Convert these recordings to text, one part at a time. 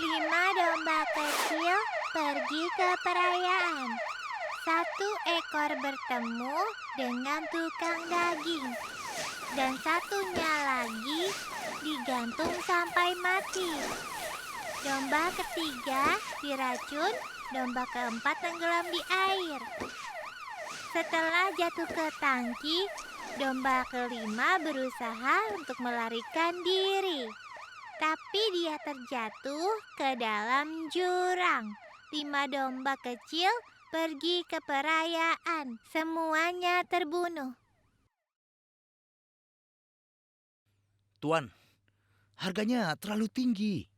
5 domba kecil pergi ke perayaan. Satu ekor bertemu dengan tukang daging, dan satunya lagi digantung sampai mati. Domba ketiga diracun, domba keempat tenggelam di air. Setelah jatuh ke tangki, domba kelima berusaha untuk melarikan diri. Tapi dia terjatuh ke dalam jurang. 5 domba kecil pergi ke perayaan. Semuanya terbunuh. Tuan, harganya terlalu tinggi.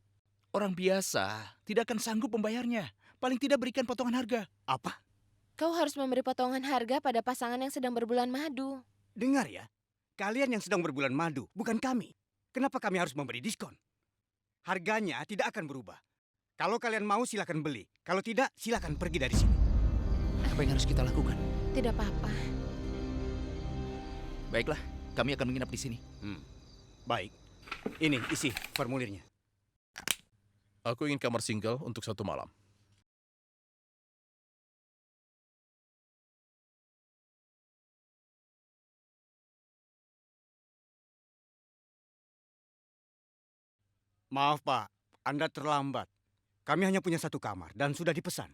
Orang biasa tidak akan sanggup membayarnya. Paling tidak berikan potongan harga. Apa? Kau harus memberi potongan harga pada pasangan yang sedang berbulan madu. Dengar ya, kalian yang sedang berbulan madu, bukan kami. Kenapa kami harus memberi diskon? Harganya tidak akan berubah. Kalau kalian mau silakan beli. Kalau tidak, silakan pergi dari sini. Apa yang harus kita lakukan? Tidak apa-apa. Baiklah, kami akan menginap di sini. Baik. Ini isi formulirnya. Aku ingin kamar single untuk 1 malam. Maaf Pak, Anda terlambat. Kami hanya punya 1 kamar dan sudah dipesan.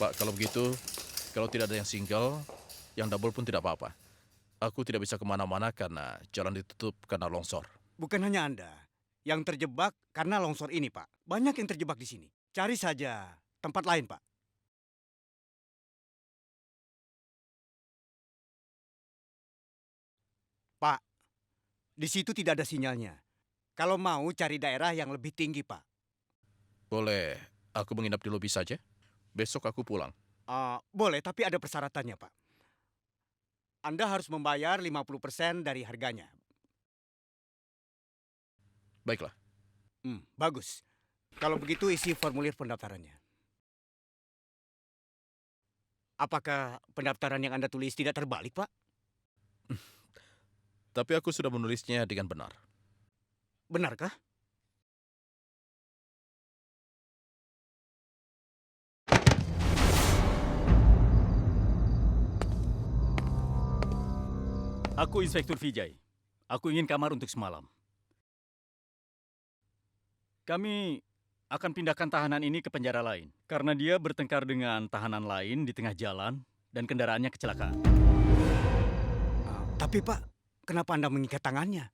Pak, kalau begitu, kalau tidak ada yang single, yang double pun tidak apa-apa. Aku tidak bisa kemana-mana karena jalan ditutup karena longsor. Bukan hanya Anda yang terjebak karena longsor ini, Pak. Banyak yang terjebak di sini. Cari saja tempat lain, Pak. Pak, di situ tidak ada sinyalnya. Kalau mau cari daerah yang lebih tinggi, Pak. Boleh aku menginap di lobi saja? Besok aku pulang. Boleh, tapi ada persyaratannya, Pak. Anda harus membayar 50% dari harganya. Baiklah. Bagus. Kalau begitu isi formulir pendaftarannya. Apakah pendaftaran yang Anda tulis tidak terbalik, Pak? Tapi aku sudah menulisnya dengan benar. Benarkah? Aku Inspektur Vijay. Aku ingin kamar untuk semalam. Kami akan pindahkan tahanan ini ke penjara lain. Karena dia bertengkar dengan tahanan lain di tengah jalan dan kendaraannya kecelakaan. Tapi Pak, kenapa Anda mengikat tangannya?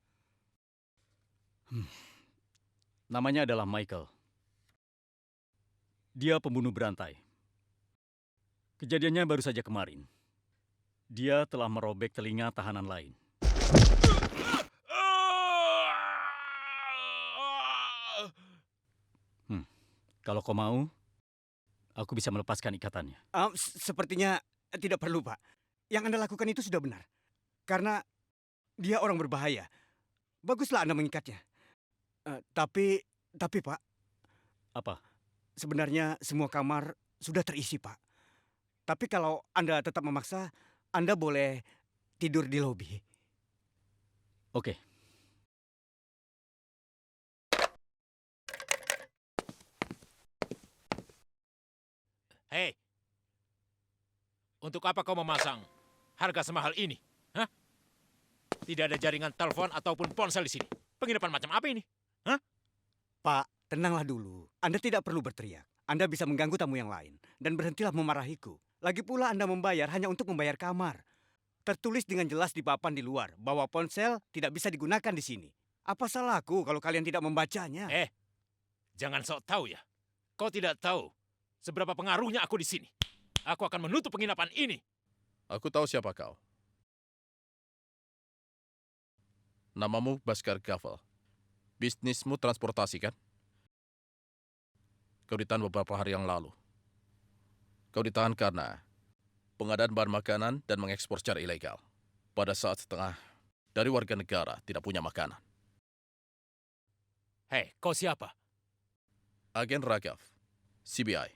Namanya adalah Michael. Dia pembunuh berantai. Kejadiannya baru saja kemarin. Dia telah merobek telinga tahanan lain. Kalau kau mau, aku bisa melepaskan ikatannya. Sepertinya tidak perlu, Pak. Yang Anda lakukan itu sudah benar. Karena dia orang berbahaya. Baguslah Anda mengikatnya. Tapi Pak. Apa? Sebenarnya semua kamar sudah terisi, Pak. Tapi kalau Anda tetap memaksa, Anda boleh tidur di lobi. Oke. Hei, untuk apa kau memasang harga semahal ini? Hah? Tidak ada jaringan telepon ataupun ponsel di sini. Penginapan macam apa ini? Hah? Pak, tenanglah dulu. Anda tidak perlu berteriak. Anda bisa mengganggu tamu yang lain. Dan berhentilah memarahiku. Lagi pula Anda membayar hanya untuk membayar kamar. Tertulis dengan jelas di papan di luar bahwa ponsel tidak bisa digunakan di sini. Apa salahku kalau kalian tidak membacanya? Jangan sok tahu ya. Kau tidak tahu seberapa pengaruhnya aku di sini. Aku akan menutup penginapan ini. Aku tahu siapa kau. Namamu Baskar Gavel. Bisnismu transportasi, kan? Kau ditahan beberapa hari yang lalu. Kau ditahan karena pengadaan bahan makanan dan mengekspor secara ilegal. Pada saat setengah dari warga negara tidak punya makanan. Hei, kau siapa? Agen Ragav, CBI.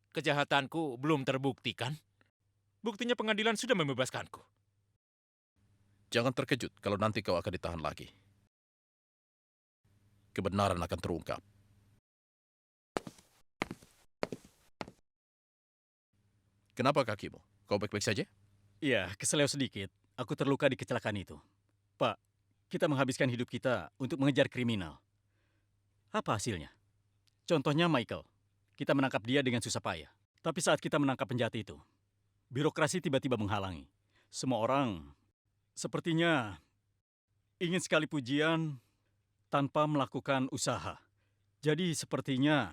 Kejahatanku belum terbukti kan? Buktinya pengadilan sudah membebaskanku. Jangan terkejut kalau nanti kau akan ditahan lagi. Kebenaran akan terungkap. Kenapa kakimu? Kau baik-baik saja? Iya, keseleo sedikit. Aku terluka di kecelakaan itu. Pak, kita menghabiskan hidup kita untuk mengejar kriminal. Apa hasilnya? Contohnya Michael. Kita menangkap dia dengan susah payah. Tapi saat kita menangkap penjahat itu, birokrasi tiba-tiba menghalangi. Semua orang sepertinya ingin sekali pujian tanpa melakukan usaha. Jadi sepertinya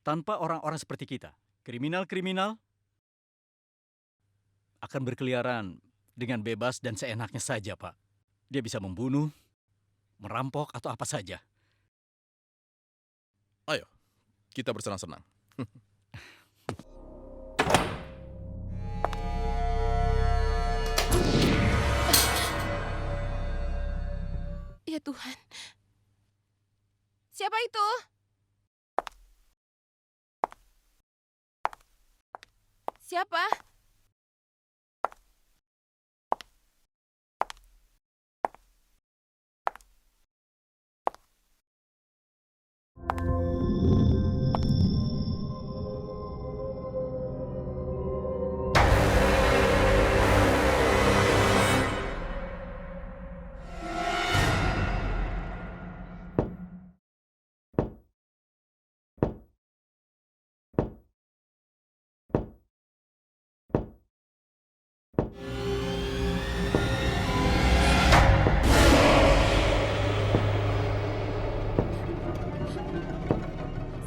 tanpa orang-orang seperti kita, kriminal-kriminal akan berkeliaran dengan bebas dan seenaknya saja, Pak. Dia bisa membunuh, merampok, atau apa saja. Ayo, kita bersenang-senang. Ya Tuhan. Siapa itu? Siapa?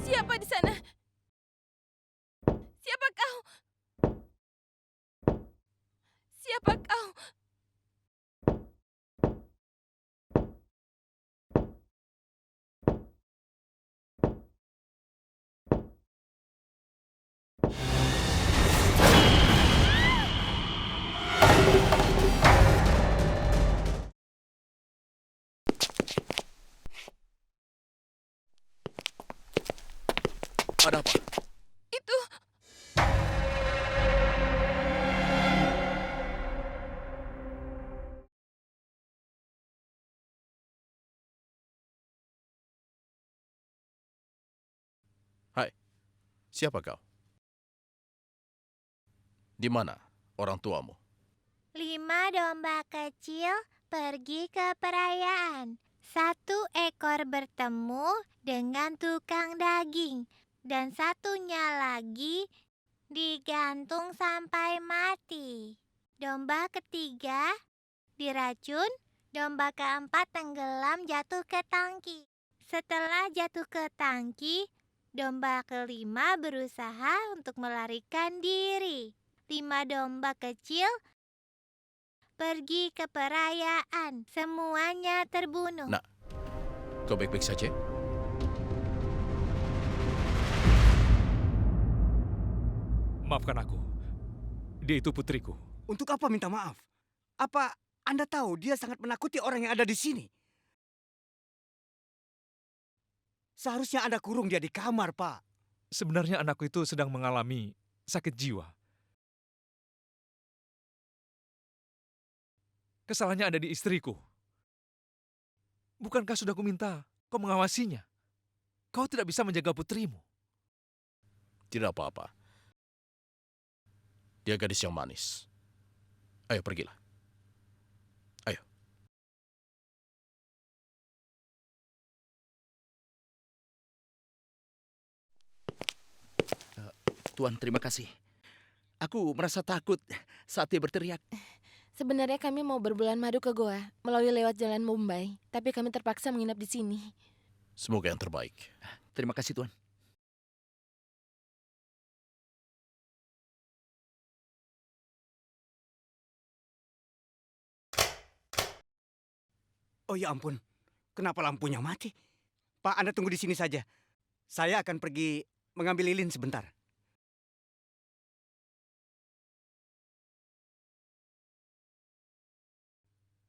Siapa di sana? Siapa kau? Siapa kau? Ada apa? Itu Hai, siapa kau? Di mana orang tuamu? 5 domba kecil pergi ke perayaan. 1 ekor bertemu dengan tukang daging, dan satunya lagi digantung sampai mati. Domba ketiga diracun, domba keempat tenggelam jatuh ke tangki. Setelah jatuh ke tangki, domba kelima berusaha untuk melarikan diri. 5 domba kecil pergi ke perayaan. Semuanya terbunuh. Nah. Kau baik-baik saja? Maafkan aku. Dia itu putriku. Untuk apa minta maaf? Apa Anda tahu dia sangat menakuti orang yang ada di sini? Seharusnya Anda kurung dia di kamar, Pak. Sebenarnya anakku itu sedang mengalami sakit jiwa. Kesalahannya ada di istriku. Bukankah sudah kuminta kau mengawasinya? Kau tidak bisa menjaga putrimu. Tidak apa-apa. Dia gadis yang manis. Ayo, pergilah. Ayo. Tuan, terima kasih. Aku merasa takut saat dia berteriak. sebenarnya kami mau berbulan madu ke Goa melalui lewat jalan Mumbai, tapi kami terpaksa menginap di sini. Semoga yang terbaik. Terima kasih, Tuan. Oh ya ampun, kenapa lampunya mati? Pak, Anda tunggu di sini saja. Saya akan pergi mengambil lilin sebentar.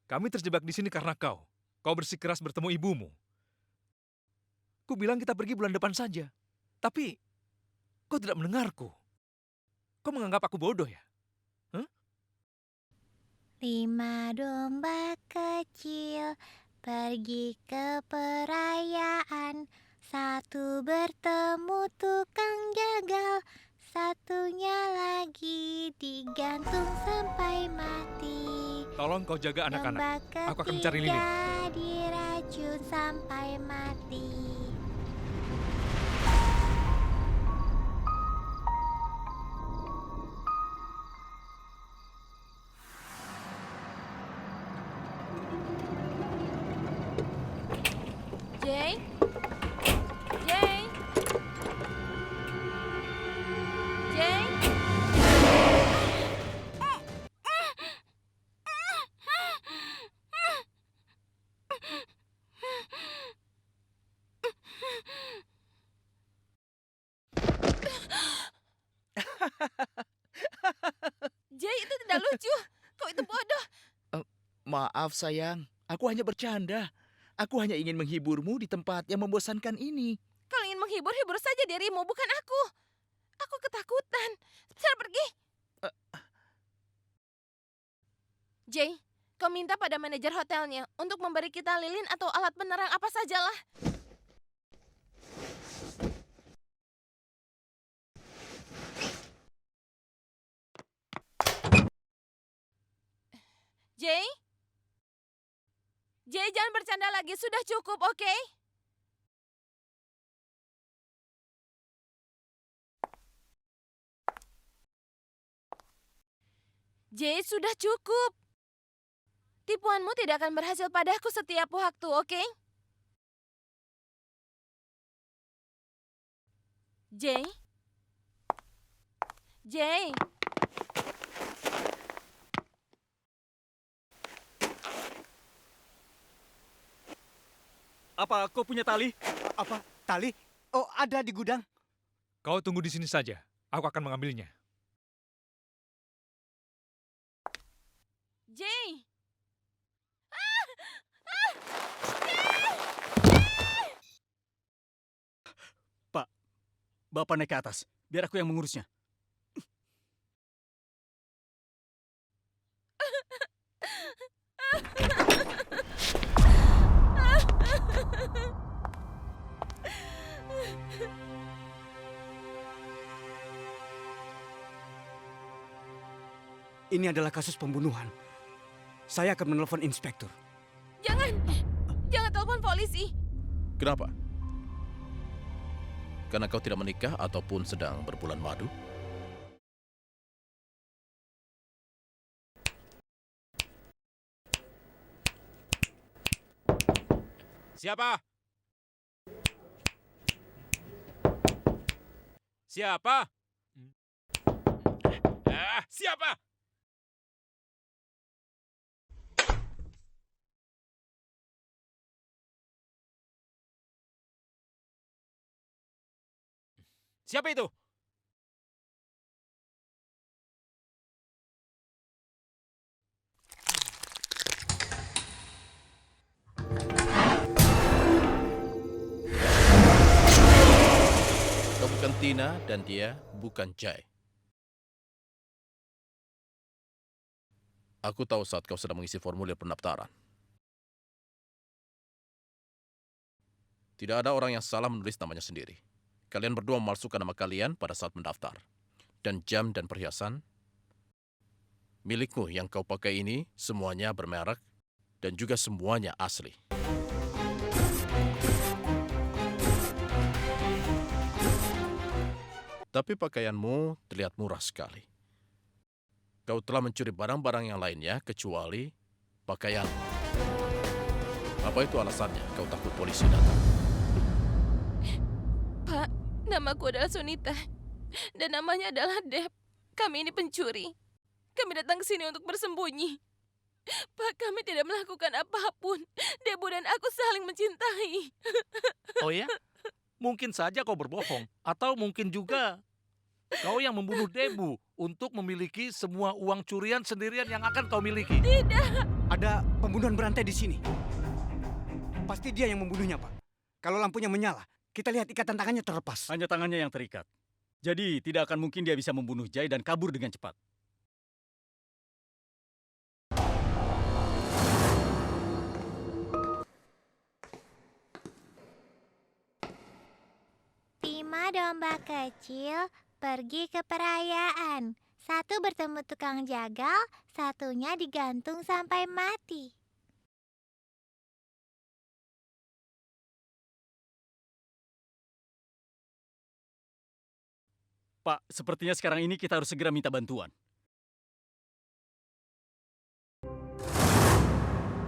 Kami terjebak di sini karena kau. Kau bersikeras bertemu ibumu. Ku bilang kita pergi bulan depan saja. Tapi Kau tidak mendengarku. Kau menganggap aku bodoh ya? 5 domba kecil pergi ke perayaan. Satu bertemu tukang jagal, satunya lagi digantung sampai mati. Tolong kau jaga anak-anak. Domba Aku akan mencari Lilin. ketiga diracun sampai mati. Jay? Jay? Jay? Jay, itu tidak lucu. Kau itu bodoh. Maaf sayang, aku hanya bercanda. Aku hanya ingin menghiburmu di tempat yang membosankan ini. Kalau ingin menghibur, hibur saja dirimu, bukan aku. Aku ketakutan. Sana pergi. Jay, kau minta pada manajer hotelnya untuk memberi kita lilin atau alat penerang apa sajalah. Jay? Jay, jangan bercanda lagi. Sudah cukup, oke? Jay, sudah cukup. Tipuanmu tidak akan berhasil padaku setiap waktu, oke? Jay? Jay? Apa kau punya tali? Apa? Tali? Oh, ada di gudang. Kau tunggu di sini saja. Aku akan mengambilnya. Jay! Pak, Bapak naik ke atas. Biar aku yang mengurusnya. Ini adalah kasus pembunuhan. Saya akan menelpon inspektur. Jangan! Jangan telepon polisi. Kenapa? Karena kau tidak menikah ataupun sedang berbulan madu? Siapa? Siapa? Siapa? Siapa itu? Kau bukan Tina dan dia bukan Jai. Aku tahu saat kau sedang mengisi formulir pendaftaran. Tidak ada orang yang salah menulis namanya sendiri. Kalian berdua memalsukan nama kalian pada saat mendaftar. Dan jam dan perhiasan milikmu yang kau pakai ini semuanya bermerek dan juga semuanya asli. Tapi pakaianmu terlihat murah sekali. Kau telah mencuri barang-barang yang lainnya kecuali pakaian. Apa itu alasannya kau takut polisi datang? Pak, namaku adalah Sunita. Dan namanya adalah Deb. Kami ini pencuri. Kami datang ke sini untuk bersembunyi. Pak, kami tidak melakukan apapun. Debu dan aku saling mencintai. Oh ya? Mungkin saja kau berbohong. Atau mungkin juga kau yang membunuh Debu untuk memiliki semua uang curian sendirian yang akan kau miliki. Ada pembunuhan berantai di sini. Pasti dia yang membunuhnya, Pak. Kalau lampunya menyala, kita lihat ikatan tangannya terlepas. Hanya tangannya yang terikat. Jadi tidak akan mungkin dia bisa membunuh Jai dan kabur dengan cepat. Lima domba kecil pergi ke perayaan. Satu bertemu tukang jagal, satunya digantung sampai mati. Pak, sepertinya sekarang ini kita harus segera minta bantuan.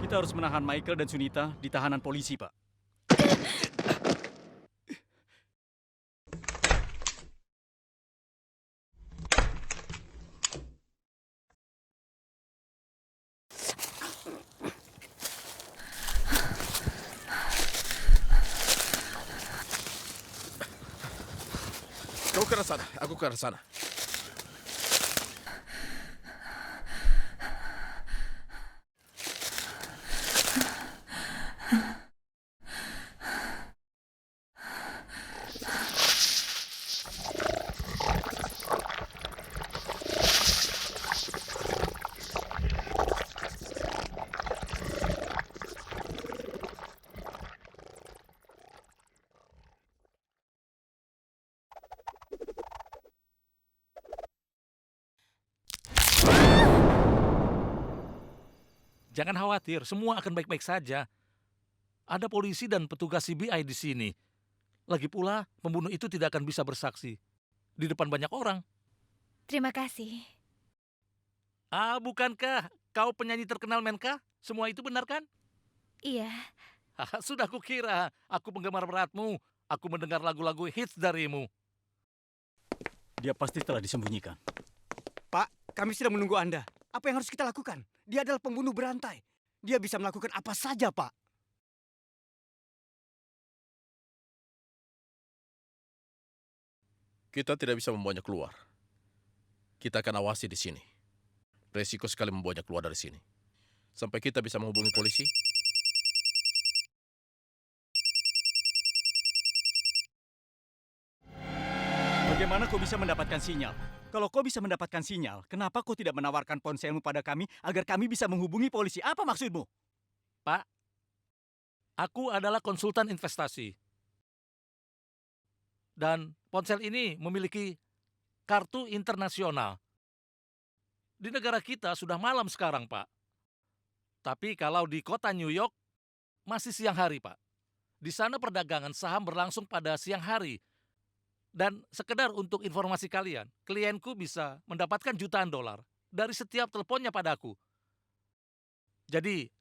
Kita harus menahan Michael dan Sunita di tahanan polisi, Pak. Kau ke arah sana, aku ke arah sana. Jangan khawatir, semua akan baik-baik saja. Ada polisi dan petugas CBI di sini. Lagi pula, pembunuh itu tidak akan bisa bersaksi di depan banyak orang. Terima kasih. Ah, bukankah kau penyanyi terkenal, Menka? Semua itu benar kan? Iya, Sudah kukira, aku penggemar beratmu. Aku mendengar lagu-lagu hits darimu. Dia pasti telah disembunyikan. Pak, kami sudah menunggu Anda. Apa yang harus kita lakukan? Dia adalah pembunuh berantai. Dia bisa melakukan apa saja, Pak. Kita tidak bisa membawanya keluar. Kita akan awasi di sini. Resiko sekali membawanya keluar dari sini. Sampai kita bisa menghubungi polisi. Bagaimana kau bisa mendapatkan sinyal? Kalau kau bisa mendapatkan sinyal, kenapa kau tidak menawarkan ponselmu pada kami agar kami bisa menghubungi polisi? Apa maksudmu? Pak, aku adalah konsultan investasi. Dan ponsel ini memiliki kartu internasional. Di negara kita sudah malam sekarang, Pak. Tapi kalau di kota New York, masih siang hari, Pak. Di sana perdagangan saham berlangsung pada siang hari. Dan sekedar untuk informasi kalian, klienku bisa mendapatkan jutaan dolar dari setiap teleponnya padaku. Jadi,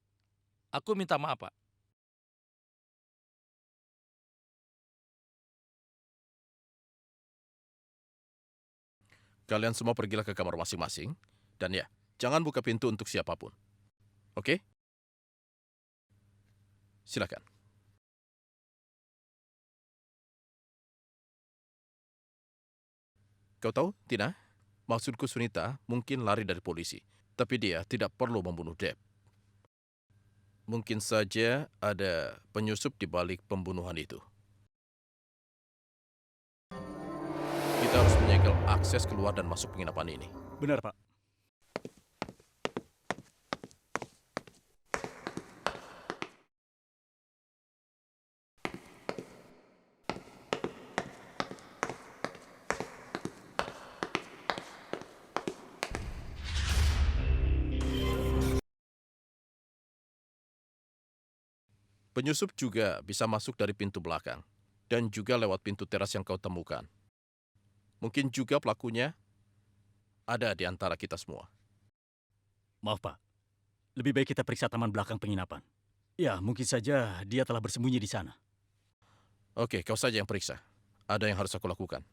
aku minta maaf, Pak. Kalian semua pergilah ke kamar masing-masing. Dan ya, jangan buka pintu untuk siapapun. Oke? Silakan. Kau tahu, Tina? Maksudku Sunita mungkin lari dari polisi. Tapi dia tidak perlu membunuh Deb. Mungkin saja ada penyusup di balik pembunuhan itu. Kita harus menyegel akses keluar dan masuk penginapan ini. Benar, Pak. Penyusup juga bisa masuk dari pintu belakang dan juga lewat pintu teras yang kau temukan. Mungkin juga pelakunya ada di antara kita semua. Maaf, Pak. Lebih baik kita periksa taman belakang penginapan. Ya, mungkin saja dia telah bersembunyi di sana. Oke, kau saja yang periksa. Ada yang harus aku lakukan.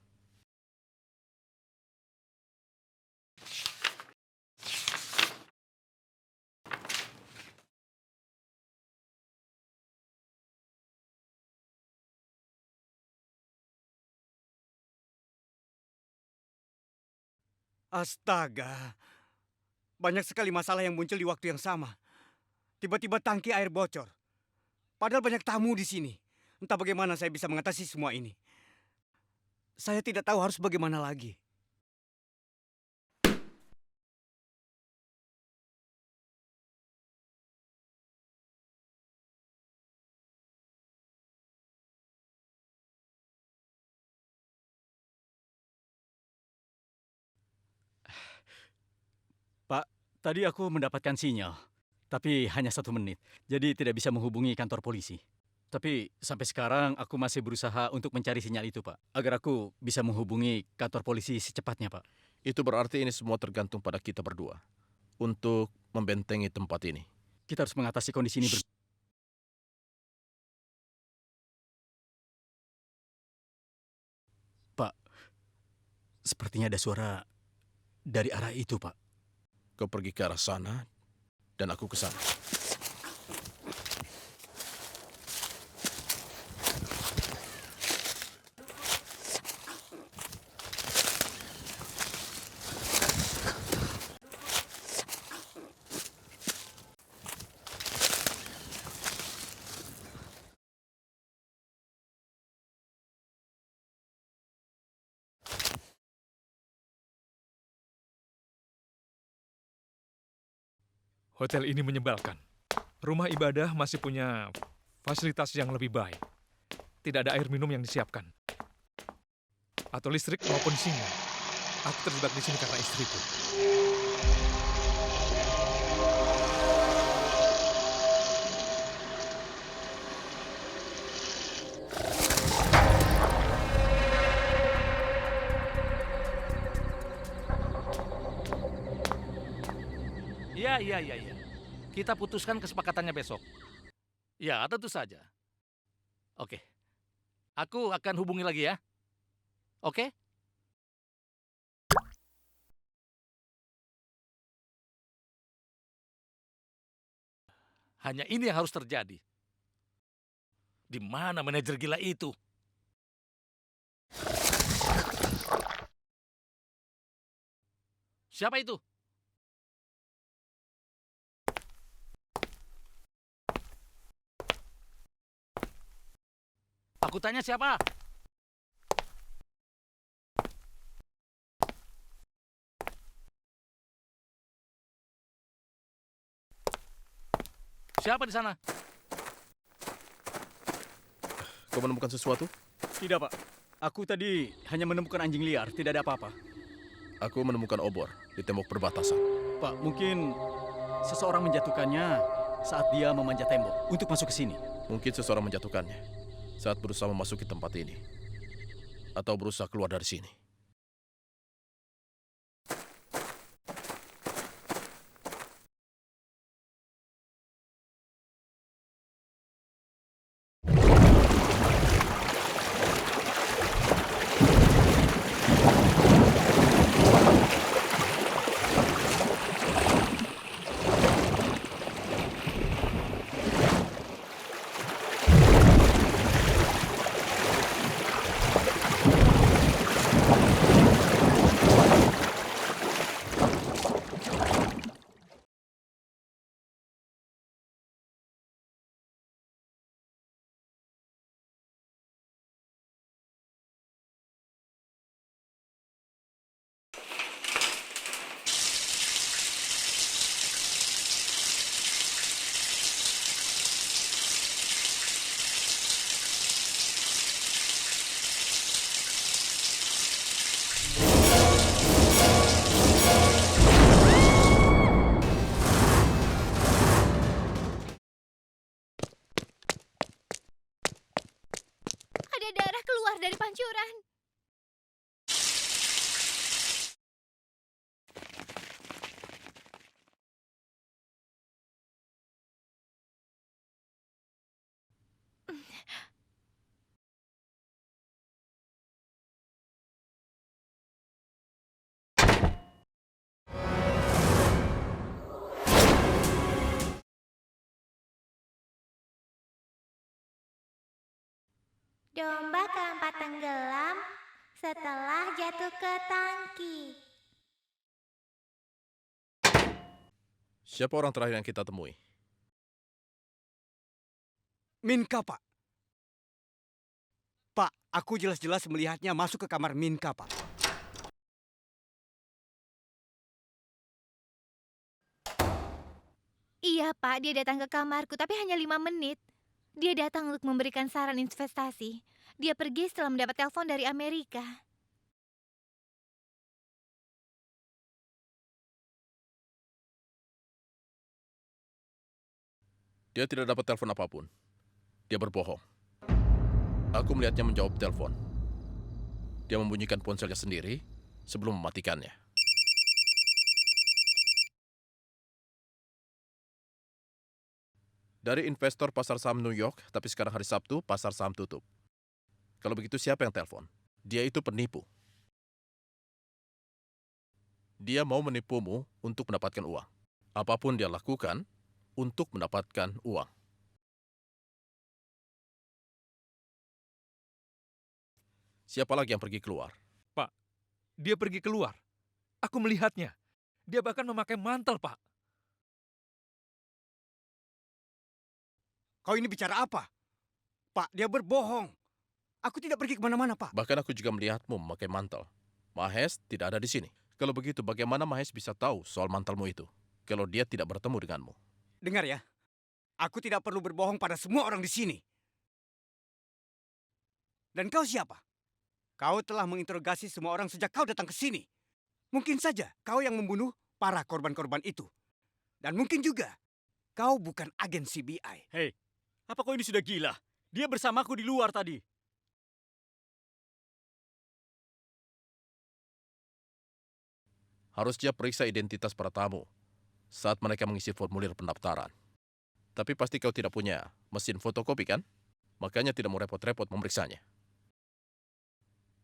Astaga. Banyak sekali masalah yang muncul di waktu yang sama. Tiba-tiba tangki air bocor. Padahal banyak tamu di sini. Entah bagaimana saya bisa mengatasi semua ini. Saya tidak tahu harus bagaimana lagi. Pak, tadi aku mendapatkan sinyal, tapi hanya 1 menit, jadi tidak bisa menghubungi kantor polisi. Tapi sampai sekarang aku masih berusaha untuk mencari sinyal itu, Pak, agar aku bisa menghubungi kantor polisi secepatnya, Pak. Itu berarti ini semua tergantung pada kita berdua untuk membentengi tempat ini. Kita harus mengatasi kondisi ini. Pak, sepertinya ada suara dari arah itu, Pak. Kau pergi ke arah sana, dan aku ke sana. Hotel ini menyebalkan. Rumah ibadah masih punya fasilitas yang lebih baik. Tidak ada air minum yang disiapkan. Atau listrik maupun sinyal. Aku terjebak di sini karena istriku. Iya. Kita putuskan kesepakatannya besok. Ya, tentu saja. Oke. Aku akan hubungi lagi ya. Oke? Hanya ini yang harus terjadi. Di mana manajer gila itu? Siapa itu? Aku tanya siapa? Siapa di sana? Kau menemukan sesuatu? Tidak, Pak. Aku tadi hanya menemukan anjing liar, tidak ada apa-apa. Aku menemukan obor di tembok perbatasan. Pak, mungkin seseorang menjatuhkannya saat dia memanjat tembok untuk masuk ke sini. Mungkin seseorang menjatuhkannya saat berusaha memasuki tempat ini. Atau berusaha keluar dari sini. Ada darah keluar dari pancuran. Domba keempat tenggelam setelah jatuh ke tangki. Siapa orang terakhir yang kita temui? Minka, Pak. Pak, Aku jelas-jelas melihatnya masuk ke kamar Minka, Pak. Iya, Pak, dia datang ke kamarku, tapi hanya 5 menit. Dia datang untuk memberikan saran investasi. Dia pergi setelah mendapat telepon dari Amerika. Dia tidak dapat telepon apapun. Dia berbohong. Aku melihatnya menjawab telepon. Dia membunyikan ponselnya sendiri sebelum mematikannya. Dari investor pasar saham New York, tapi sekarang hari Sabtu, pasar saham tutup. Kalau begitu siapa yang telepon? Dia itu penipu. Dia mau menipumu untuk mendapatkan uang. Apapun dia lakukan untuk mendapatkan uang. Siapa lagi yang pergi keluar? Dia pergi keluar. Aku melihatnya. Dia bahkan memakai mantel, Pak. Kau ini bicara apa? Pak, dia berbohong. Aku tidak pergi kemana-mana, Pak. Bahkan aku juga melihatmu memakai mantel. Mahes tidak ada di sini. Kalau begitu, bagaimana Mahes bisa tahu soal mantelmu itu? Kalau dia tidak bertemu denganmu. Dengar ya, aku tidak perlu berbohong pada semua orang di sini. Dan kau siapa? Kau telah menginterogasi semua orang sejak kau datang ke sini. Mungkin saja kau yang membunuh para korban-korban itu. Dan mungkin juga kau bukan agen CBI. Hei, apa kau ini sudah gila? Dia bersamaku di luar tadi. Harusnya periksa identitas para tamu saat mereka mengisi formulir pendaftaran. Tapi pasti kau tidak punya mesin fotokopi kan? Makanya tidak mau repot-repot memeriksanya.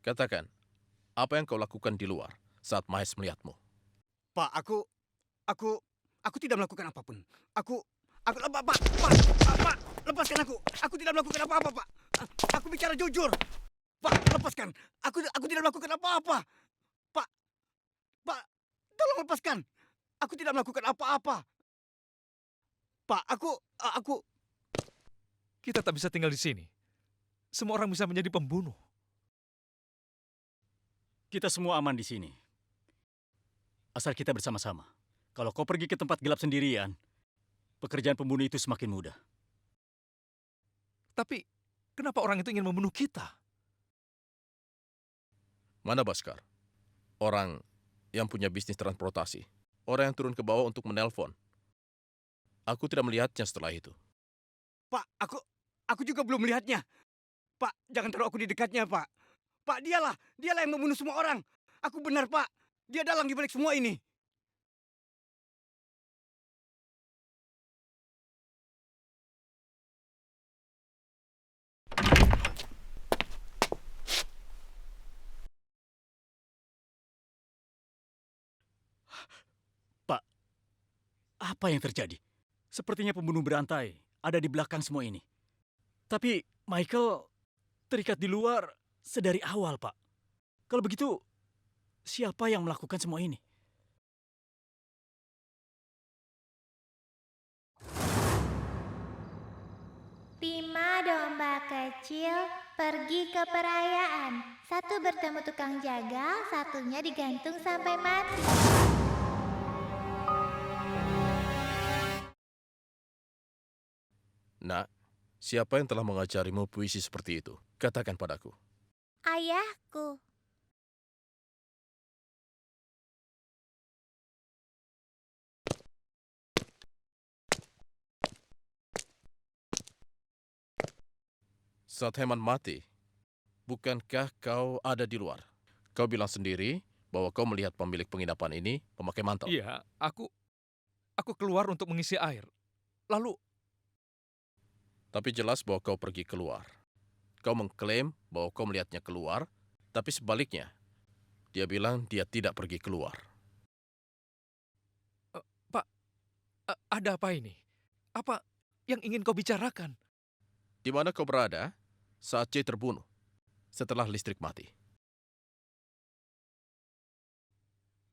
Katakan, apa yang kau lakukan di luar saat Mahes melihatmu? Pak, aku tidak melakukan apapun. Pak, lepaskan aku. Aku tidak melakukan apa-apa, Pak. Aku bicara jujur. Pak, lepaskan. Aku tidak melakukan apa-apa. Pak, tolong lepaskan. Aku tidak melakukan apa-apa. Pak, aku... Kita tak bisa tinggal di sini. Semua orang bisa menjadi pembunuh. Kita semua aman di sini. Asal kita bersama-sama. Kalau kau pergi ke tempat gelap sendirian, pekerjaan pembunuh itu semakin mudah. Tapi, kenapa orang itu ingin membunuh kita? Mana Baskar? Orang yang punya bisnis transportasi. Orang yang turun ke bawah untuk menelpon. Aku tidak melihatnya setelah itu. Pak, aku juga belum melihatnya. Pak, jangan taruh aku di dekatnya, Pak. Pak, dialah yang membunuh semua orang. Aku benar, Pak. Dia dalang di balik semua ini. Pak, apa yang terjadi? Sepertinya pembunuh berantai ada di belakang semua ini. Tapi Michael terikat di luar sedari awal, Pak. Kalau begitu, siapa yang melakukan semua ini? Lima domba kecil pergi ke perayaan. Satu bertemu tukang jagal, satunya digantung sampai mati. Nak, siapa yang telah mengajarimu puisi seperti itu? Katakan padaku. Ayahku. Saat Heman mati, bukankah kau ada di luar? Kau bilang sendiri bahwa kau melihat pemilik penginapan ini memakai mantel. Iya, aku keluar untuk mengisi air. Lalu, Tapi jelas bahwa kau pergi keluar. Kau mengklaim bahwa kau melihatnya keluar, tapi sebaliknya, dia bilang dia tidak pergi keluar. ada apa ini? Apa yang ingin kau bicarakan? Di mana kau berada saat C terbunuh setelah listrik mati?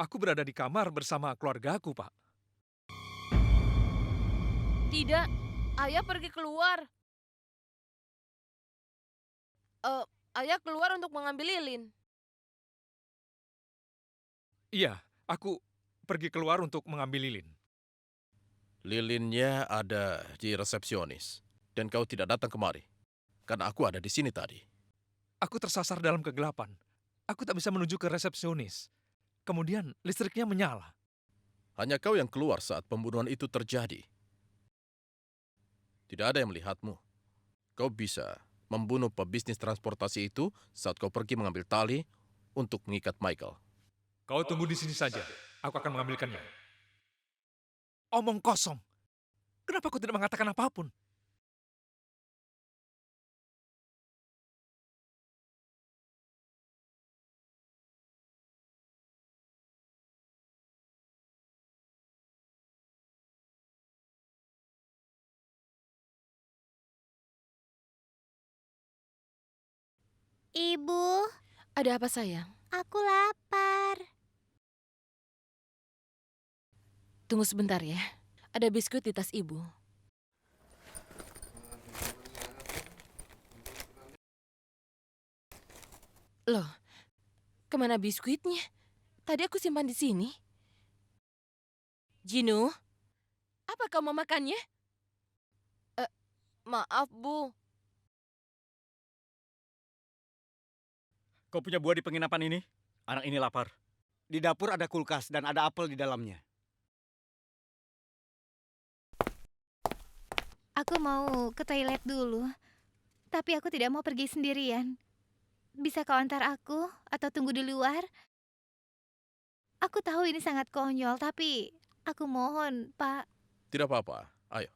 Aku berada di kamar bersama keluargaku, Pak. Tidak, ayah pergi keluar. Ayah keluar untuk mengambil lilin. Iya, aku pergi keluar untuk mengambil lilin. Lilinnya ada di resepsionis. Dan kau tidak datang kemari. Karena aku ada di sini tadi. Aku tersasar dalam kegelapan. Aku tak bisa menuju ke resepsionis. Kemudian listriknya menyala. Hanya kau yang keluar saat pembunuhan itu terjadi. Tidak ada yang melihatmu. Kau bisa membunuh pebisnis transportasi itu saat kau pergi mengambil tali untuk mengikat Michael. Kau tunggu di sini saja. Aku akan mengambilkannya. Omong kosong. Kenapa kau tidak mengatakan apapun? Ibu, Ada apa sayang? aku lapar. Tunggu sebentar ya. Ada biskuit di tas ibu. Loh, kemana biskuitnya? Tadi aku simpan di sini. Jinu, apa kau mau makannya? Maaf, Bu. Kau punya buah di penginapan ini? Anak ini lapar. Di dapur ada kulkas dan ada apel di dalamnya. Aku mau ke toilet dulu. Tapi aku tidak mau pergi sendirian. Bisa kau antar aku atau tunggu di luar? Aku tahu ini sangat konyol, tapi aku mohon, Pak. Tidak apa-apa. Ayo.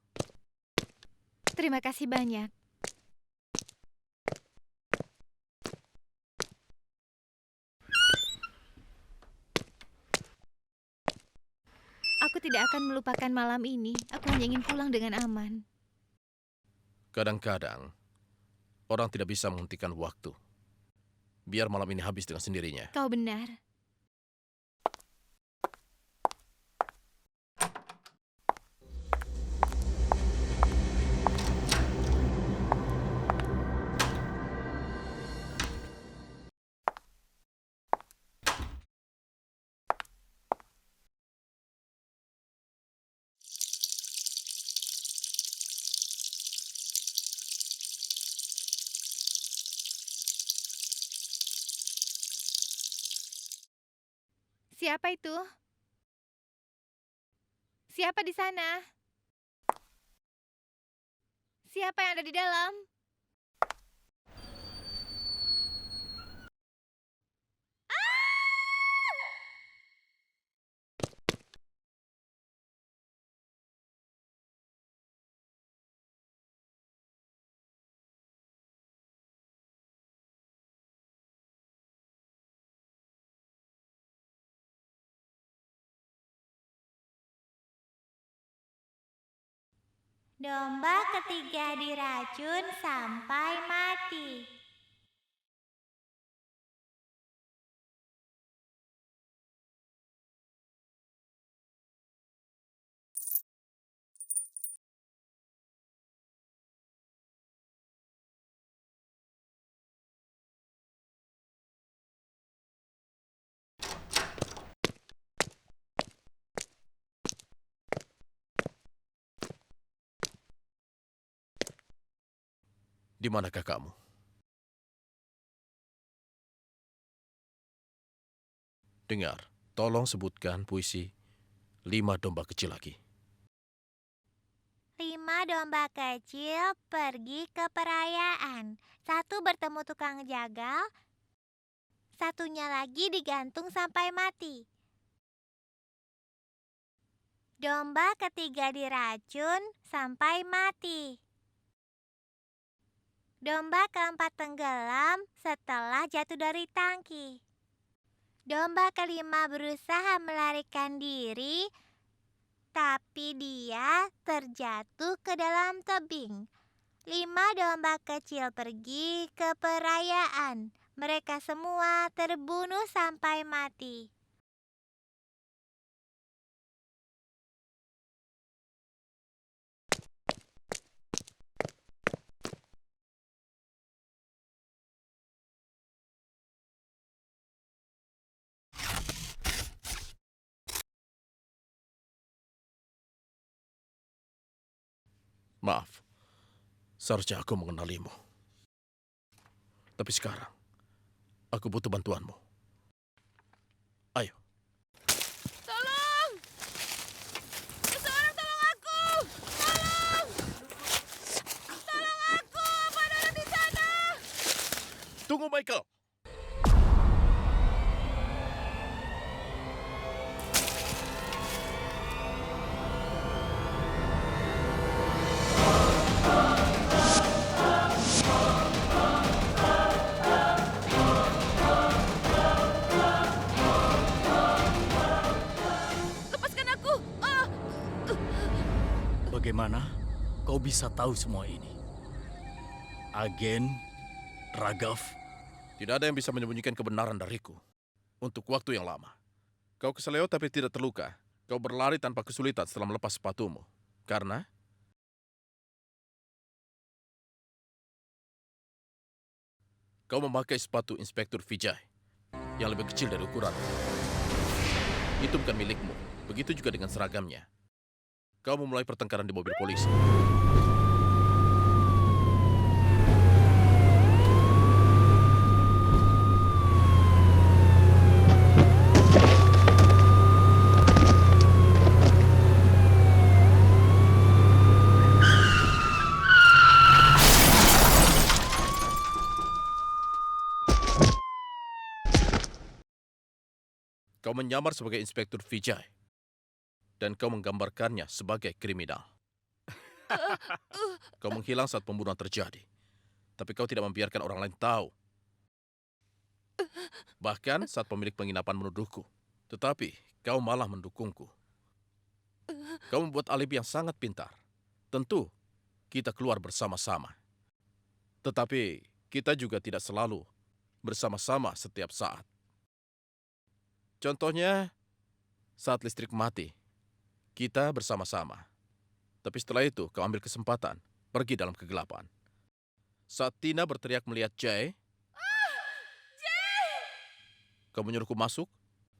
Terima kasih banyak. Aku tidak akan melupakan malam ini. Aku hanya ingin pulang dengan aman. Kadang-kadang, orang tidak bisa menghentikan waktu. Biar malam ini habis dengan sendirinya. Kau benar. Siapa itu? Siapa di sana? Siapa yang ada di dalam? Domba ketiga diracun sampai mati. Di manakah kamu? Dengar, tolong sebutkan puisi 5 domba kecil lagi. 5 domba kecil pergi ke perayaan. 1 bertemu tukang jagal, 1-nya lagi digantung sampai mati. Domba ketiga diracun sampai mati. Domba keempat tenggelam setelah jatuh dari tangki. Domba kelima berusaha melarikan diri, tapi dia terjatuh ke dalam tebing. 5 domba kecil pergi ke perayaan. Mereka semua terbunuh sampai mati. Maaf, seharusnya aku mengenalimu. Tapi sekarang, aku butuh bantuanmu. Ayo. Tolong! Seseorang tolong aku! Tolong! Tolong aku! Apa ada orang di sana? Tunggu, Michael! Lepaskan aku! Ah! Bagaimana kau bisa tahu semua ini? Agen Ragav, Tidak ada yang bisa menyembunyikan kebenaran dariku. Untuk waktu yang lama. Kau keseleo tapi tidak terluka. Kau berlari tanpa kesulitan setelah melepas sepatumu. Karena kau memakai sepatu Inspektur Vijay yang lebih kecil dari ukuran. Itu bukan milikmu. Begitu juga dengan seragamnya. Kau memulai pertengkaran di mobil polisi. Kau menyamar sebagai Inspektur Vijay. Dan kau menggambarkannya sebagai kriminal. Kau menghilang saat pembunuhan terjadi. Tapi kau tidak membiarkan orang lain tahu. Bahkan saat pemilik penginapan menuduhku. Tetapi kau malah mendukungku. Kau membuat alibi yang sangat pintar. Tentu, kita keluar bersama-sama. Tetapi kita juga tidak selalu bersama-sama setiap saat. Contohnya, saat listrik mati, kita bersama-sama. Tapi setelah itu, kau ambil kesempatan, pergi dalam kegelapan. Saat Tina berteriak melihat Jay, kau menyuruhku masuk,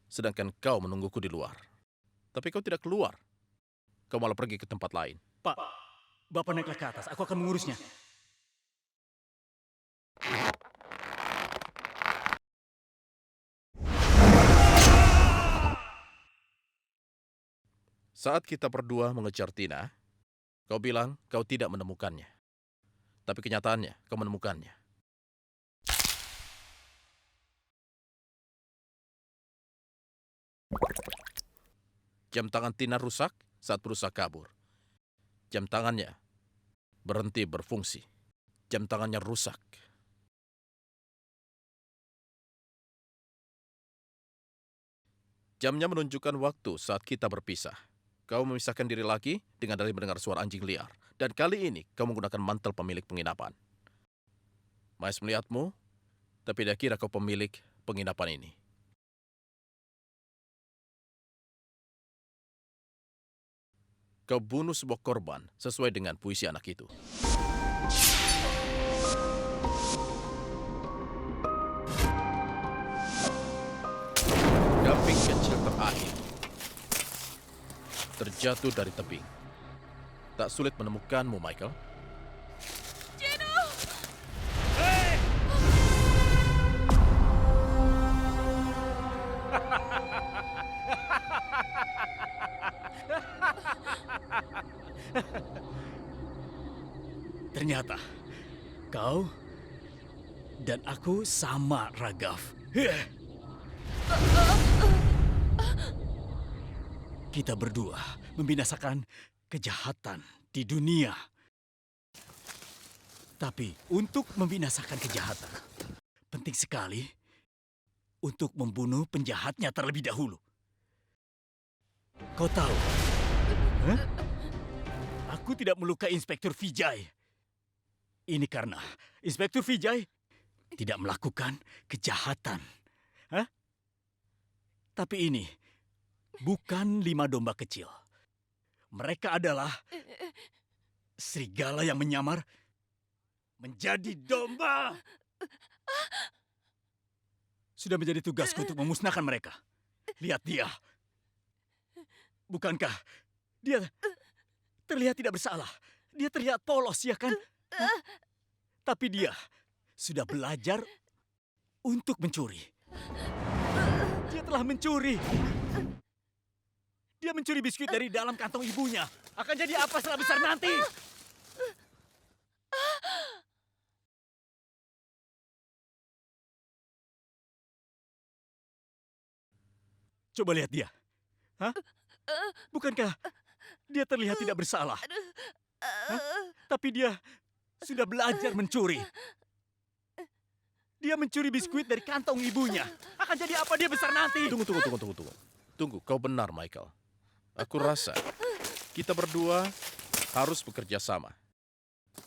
sedangkan kau menungguku di luar. Tapi kau tidak keluar. Kau malah pergi ke tempat lain. Pak, Bapak naiklah ke atas, aku akan mengurusnya. Saat kita berdua mengejar Tina, kau bilang kau tidak menemukannya. Tapi kenyataannya, kau menemukannya. Jam tangan Tina rusak saat berusaha kabur. Jam tangannya berhenti berfungsi. Jam tangannya rusak. Jamnya menunjukkan waktu saat kita berpisah. Kau memisahkan diri lagi dengan dalih mendengar suara anjing liar. Dan kali ini kau menggunakan mantel pemilik penginapan. Mais melihatmu, tapi dia kira kau pemilik penginapan ini. Kau bunuh sebuah korban sesuai dengan puisi anak itu. Kambing kecil terakhir terjatuh dari tebing. Tak sulit menemukanmu, Michael. Ternyata kau dan aku sama, Ragav. Kita berdua membinasakan kejahatan di dunia. Tapi untuk membinasakan kejahatan, penting sekali untuk membunuh penjahatnya terlebih dahulu. Kau tahu, aku tidak melukai Inspektur Vijay. Ini karena Inspektur Vijay tidak melakukan kejahatan. Tapi ini bukan 5 domba kecil. Mereka adalah serigala yang menyamar menjadi domba. Sudah menjadi tugasku untuk memusnahkan mereka. Lihat dia. Bukankah dia terlihat tidak bersalah? Dia terlihat polos, ya kan? Hah? Tapi dia sudah belajar untuk mencuri. Dia telah mencuri. Dia mencuri biskuit dari dalam kantong ibunya. Akan jadi apa setelah besar nanti? Coba lihat dia. Hah? Bukankah dia terlihat tidak bersalah? Hah? Tapi dia sudah belajar mencuri. Dia mencuri biskuit dari kantong ibunya. Akan jadi apa dia besar nanti? Tunggu. Tunggu, kau benar, Michael. Aku rasa kita berdua harus bekerja sama.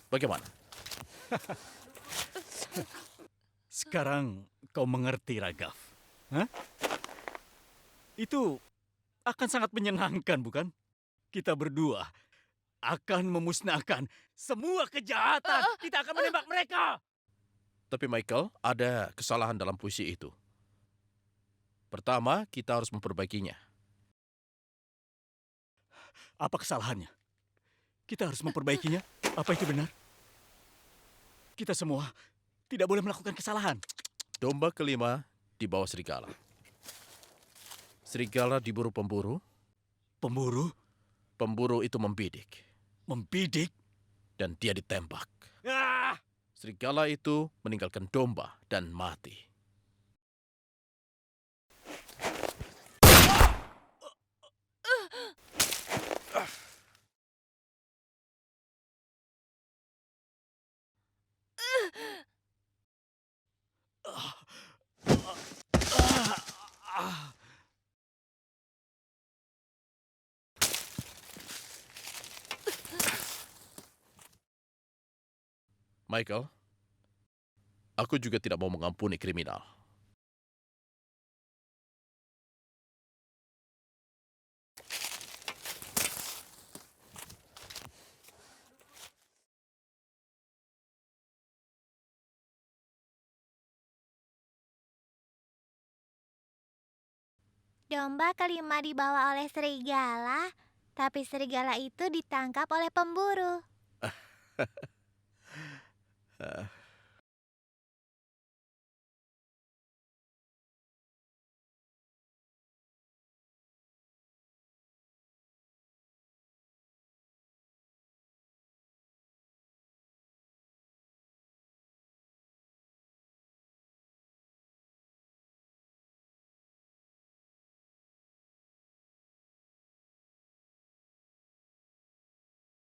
Bagaimana? Sekarang kau mengerti, Raghav. Hah? Itu akan sangat menyenangkan, bukan? Kita berdua akan memusnahkan semua kejahatan. Kita akan menembak mereka. Tapi Michael, ada kesalahan dalam puisi itu. Pertama, kita harus memperbaikinya. Apa kesalahannya? Kita harus memperbaikinya. Apa itu benar? Kita semua tidak boleh melakukan kesalahan. Domba kelima dibawa serigala. Serigala diburu pemburu. Pemburu? Pemburu itu membidik. Membidik? Dan dia ditembak. Ah! Serigala itu meninggalkan domba dan mati. Michael, aku juga tidak mau mengampuni kriminal. Domba kelima dibawa oleh serigala, tapi serigala itu ditangkap oleh pemburu.